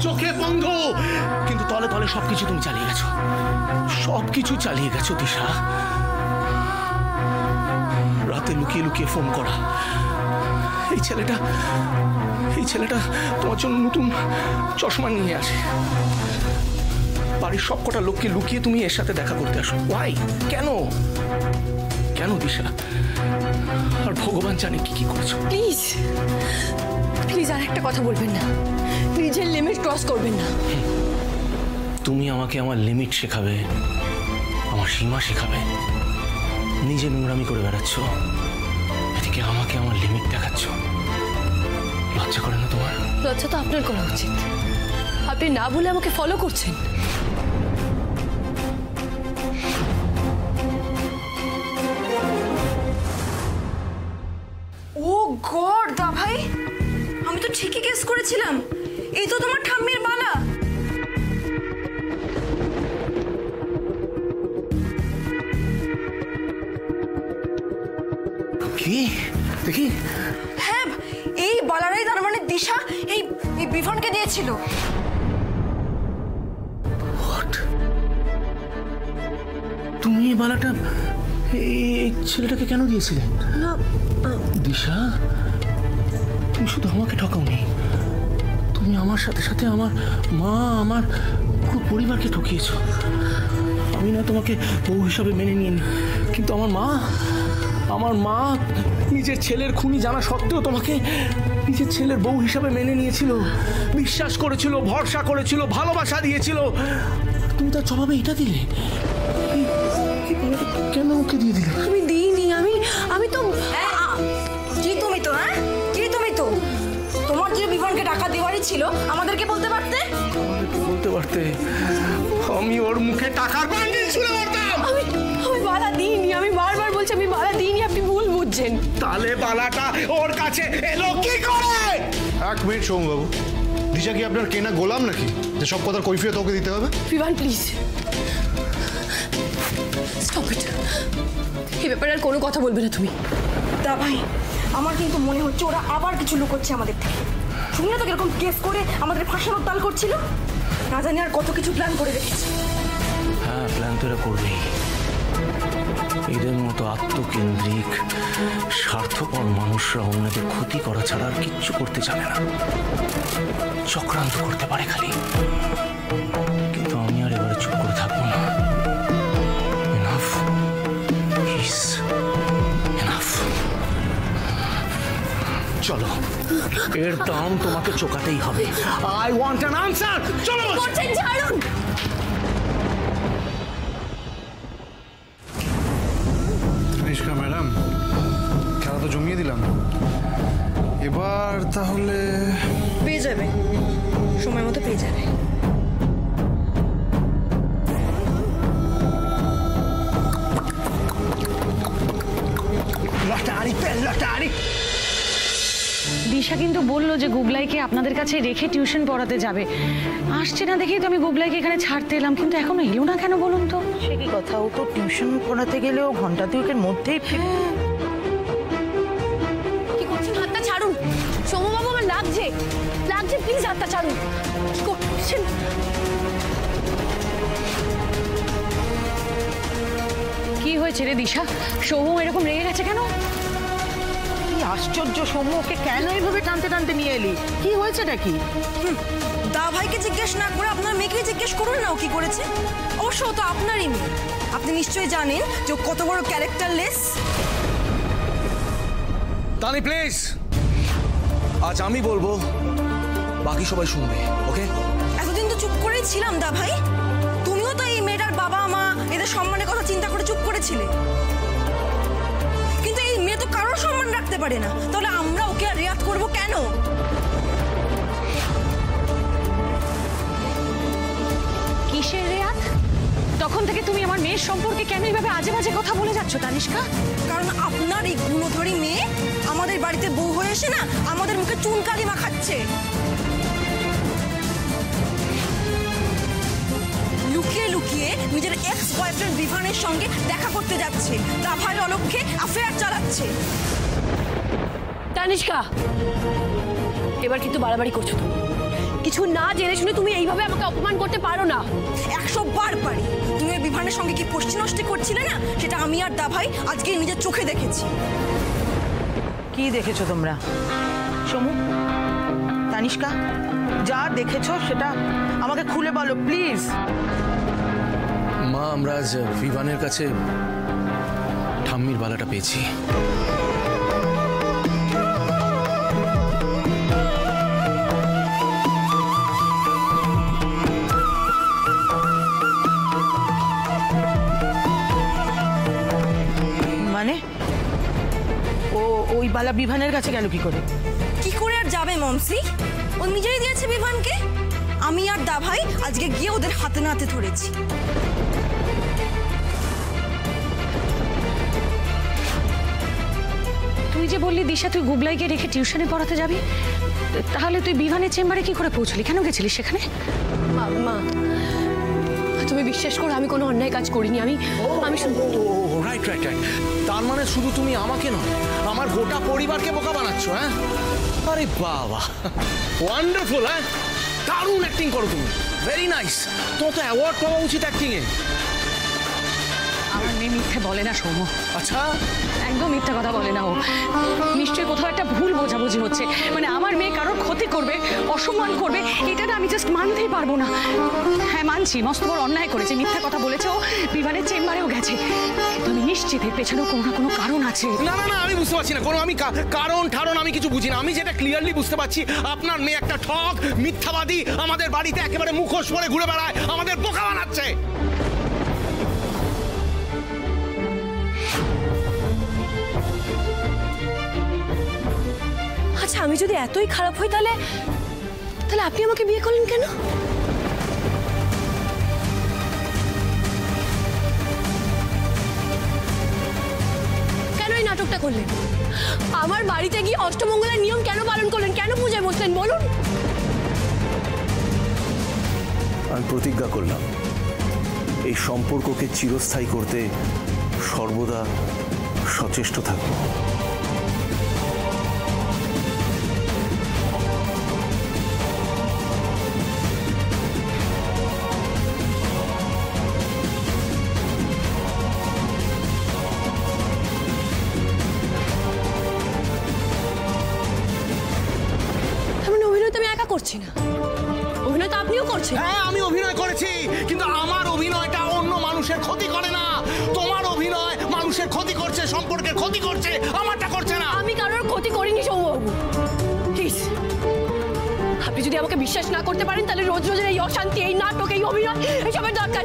চোখে বন্ধু, কিন্তু তলে তলে সবকিছু তুমি চালিয়ে গেছো, সবকিছু চালিয়ে গেছো দিশা। রাতে লুকিয়ে লুকিয়ে ফোন করা, এই ছেলেটা তোমার জন্য নতুন চশমা নিয়ে আসে, বাড়ির সবকটা লোককে লুকিয়ে তুমি এর সাথে দেখা করতে আসো। ওয়াই? কেন কেন দিশা? আর ভগবান জানে কি কি করেছো। প্লিজ প্লিজ আর একটা কথা বলবেন না, নিজের লিমিট ক্রস করবেন না। তুমি আমাকে আমার লিমিট শেখাবে, আমার সীমা শেখাবে, নিজে নোংরামি করে বেড়াচ্ছ, এদিকে আমাকে আমার লিমিট দেখাচ্ছ। লজ্জা করে না তোমার? লজ্জা তো আপনার করা উচিত, আপনি না বলে আমাকে ফলো করছেন। ও গড দা ভাই, আমি তো ঠিকই গেস করেছিলাম, এই তো তোমার ঠাম্মির বালা। কি দেখি? হ্যাঁ, এই বালারাই তার মানে দিশা এই বিভানকে দিয়েছিল। হোয়াট? তুমি এই বালাটা এই ছেলেটাকে কেন দিয়েছিলে? না দিশা, তুমি শুধু আমাকে ঠকাওনি, তুমি আমার সাথে সাথে আমার মা, আমার পুরো পরিবারকে ঠকিয়েছ। আমি না তোমাকে বউ হিসাবে মেনে নিইনি, কিন্তু আমার মা নিজের ছেলের খুনি জানা সত্ত্বেও তোমাকে নিজের ছেলের বউ হিসাবে মেনে নিয়েছিল, বিশ্বাস করেছিল, ভরসা করেছিল, ভালোবাসা দিয়েছিল। তুমি তার জবাবে এটা দিলে? কেন ওকে দিয়ে দিলে? আমি দিইনি, আমি তো কি তুমি তো, হ্যাঁ কি তুমি তো, তোমার যে বিভানকে টাকা দেওয়ারই ছিল আমাদেরকে বলতে পারতে। বলতে পারতে, আমি ওর মুখে টাকার বান্ডিল ছুঁড়ে মারতাম। আমি বালা দিইনি, আমি বারবার বলছি আমি বালা দিইনি, আপনি ভুল বুঝছেন। তাহলে বালাটা ওর কাছে এলো কি করে? এক মিনিট সৌমবাবু, দিশা কি আপনার কেনা গোলাম নাকি যে সব কথার কৈফিয়ত ওকে দিতে হবে? বিভান প্লিজ স্টপ ইট, এই ব্যাপারে আর কোনো কথা বলবে না তুমি। দা ভাই, আমার কিন্তু মনে হচ্ছে ওরা আবার কিছু লুকোচ্ছে আমাদের থেকে। শুনে তো কিরকম কেস করে আমাদের ফাঁসানোর তাল করছিল, না জানি আর কত কিছু প্ল্যান করে রেখেছে। হ্যাঁ, প্ল্যান তো এরা করবেই। এদের মতো আত্মকেন্দ্রিক স্বার্থপর মানুষরা অন্যদের ক্ষতি করা ছাড়া আর কিচ্ছু করতে জানে না, চক্রান্ত করতে পারে খালি। কিন্তু আমি আর এবারে চুপ করে থাকবো না। Enough is enough. চলো, এর দাম তোমাকে চোকাতেই হবে। I want an answer. চলো ছাড়ুন। নিষ্কা ম্যাডাম, খেলা তো জমিয়ে দিলাম, এবার তাহলে পেয়ে যাবে, সময় মতো পেয়ে যাবে। দিশা কিন্তু বললো যে গুগলাইকে আপনাদের কাছে রেখে টিউশন পড়াতে যাবে, আসছে না দেখেই তো আমি গুগলাইকে এখানে ছাড়তে এলাম, কিন্তু এখনো এলো না কেন বলুন তো? সে কি কথা, ও তো টিউশন পড়াতে গেলেও ঘন্টা দুয়েকের মধ্যেই কি করছেন? হাতটা ছাড়ুন সৌম্যবাবু, আমার লাগছে, প্লিজ হাতটা ছাড়ুন। কি করছেন? কি হয়েছে রে দিশা, সৌম্য এরকম রেগে গেছে কেন? কি আশ্চর্য সৌম্য, ওকে কেন এইভাবে টানতে টানতে নিয়ে এলি? কি হয়েছে নাকি? দা ভাইকে জিজ্ঞেস না করে আপনার মেয়েকে জিজ্ঞেস করুন না ও কি করেছে। অবশ্য ও তো আপনারই মেয়ে, আপনি নিশ্চয়ই জানেন যে ও কত বড় ক্যারেক্টারলেস। তানি প্লিজ, আজ আমি বলবো, বাকি সবাই শুনবে, ওকে? এতদিন তো চুপ করেই ছিলাম দা ভাই, তুমিও তো এই মেয়েটার বাবা মা এদের সম্মানের কথা চিন্তা করে চুপ করেছিলে, কিন্তু এই মেয়ে তো কারোর সম্মান রাখতে পারে না, তাহলে আমরা ওকে আর রিয়াক্ট করবো কেন? কিসের রেয়াত? তখন থেকে তুমি আমার মেয়ের সম্পর্কে কেন এইভাবে আজে বাজে কথা বলে যাচ্ছ তানিষ্কা? কারণ আপনার এই গুণধরী মেয়ে আমাদের বাড়িতে বউ হয়ে এসে না আমাদের মুখে চুনকালি মাখাচ্ছে, লুকিয়ে লুকিয়ে নিজের এক্স বয়ফ্রেন্ড বিভানের সঙ্গে দেখা করতে যাচ্ছে, দা ভাই অলক্ষ্যে অ্যাফেয়ার চালাচ্ছে। তানিষ্কা, এবার কিন্তু বাড়াবাড়ি করছো তুমি। কিছু না জেনে শুনে তুমি এইভাবে আমাকে অপমান করতে পারো না। 100 বার পারি। তুমি ওই বিভানের সঙ্গে কি পশ্চিম নষ্টি করছিলে না, সেটা আমি আর দা ভাই আজকে নিজের চোখে দেখেছি। কি দেখেছো তোমরা? সমু, তানিষ্কা, যা দেখেছো সেটা আমাকে খুলে বলো প্লিজ। মা, আমরা আজ বিভানের কাছে ঠাম্মির বালাটা পেয়েছি। মানে ওই বালা বিভানের কাছে গেল কি করে? কি করে আর যাবে মমসি, ও নিজেই দিয়েছে বিভানকে। আমি আর দা ভাই আজকে গিয়ে ওদের হাতে নাতে ধরেছি। তুই যে বললি দিশা তুই গুগলাইকে রেখে টিউশনে পড়াতে যাবি, তাহলে তুই বিভানের চেম্বারে কি করে পৌঁছলি? কেন গেছিলিস সেখানে? মা, তুমি বিশ্বাস করো আমি কোনো অন্যায় কাজ করিনি। আমি রাইট রাইট রাইট। তার মানে শুধু তুমি আমাকে নয়, আমার গোটা পরিবারকে বোকা বানাচ্ছ। হ্যাঁ, আরে বাবা, ওয়ান্ডারফুল। হ্যাঁ, দারুণ অ্যাক্টিং করো তুমি, ভেরি নাইস। তোমার তো অ্যাওয়ার্ড পাওয়া উচিত অ্যাক্টিং এ। আমার মেয়ে মিথ্যে বলে না সৌম্য, আচ্ছা, একদম মিথ্যা কথা বলে না ও। নিশ্চয়ই কোথাও একটা ভুল বোঝাবুঝি হচ্ছে। মানে আমার মেয়ে কারোর ক্ষতি করবে, অসম্মান করবে, এটা না আমি জাস্ট মানতেই পারবো না। হ্যাঁ মানছি, মস্ত বড় অন্যায় করেছে, মিথ্যা কথা বলেছে ও, বিমানের চেম্বারেও গেছে, কিন্তু আমি নিশ্চিত এর পেছনেও কোনো না কোনো কারণ আছে। না না না, আমি বুঝতে পারছি না কোনো, আমি কারণ ঠারণ আমি কিছু বুঝি না। আমি যেটা ক্লিয়ারলি বুঝতে পারছি, আপনার মেয়ে একটা ঠক, মিথ্যাবাদী, আমাদের বাড়িতে একেবারে মুখোশ পরে ঘুরে বেড়ায়, আমাদের বোকা বানাচ্ছে। আচ্ছা, আমি যদি এতই খারাপ হই তাহলে আপনি আমাকে বিয়ে করলেন কেন? কেন এই নাটকটা করলেন? আমার বাড়িতে গিয়ে অষ্টমঙ্গলার নিয়ম কেন পালন করলেন? কেন পূজায় বসলেন বলুন? আমি প্রতিজ্ঞা করলাম এই সম্পর্ককে চিরস্থায়ী করতে সর্বদা সচেষ্ট থাকব। অভিনয় তো আমি একা করছি না, অভিনয় তো আপনিও করছেন। হ্যাঁ, আমি অভিনয় করেছি, কিন্তু আমার অভিনয়টা অন্য মানুষের ক্ষতি করে না। তোমার অভিনয় মানুষের ক্ষতি করছে, সম্পর্কের ক্ষতি করছে, আমারটা করছে না। আমি কারোর ক্ষতি করিনি সৌম্যবাবু, প্লিজ। আপনি যদি আমাকে বিশ্বাস না করতে পারেন তাহলে রোজ রোজের এই অশান্তি, এই নাটক, এই অভিনয়, এসবের দরকার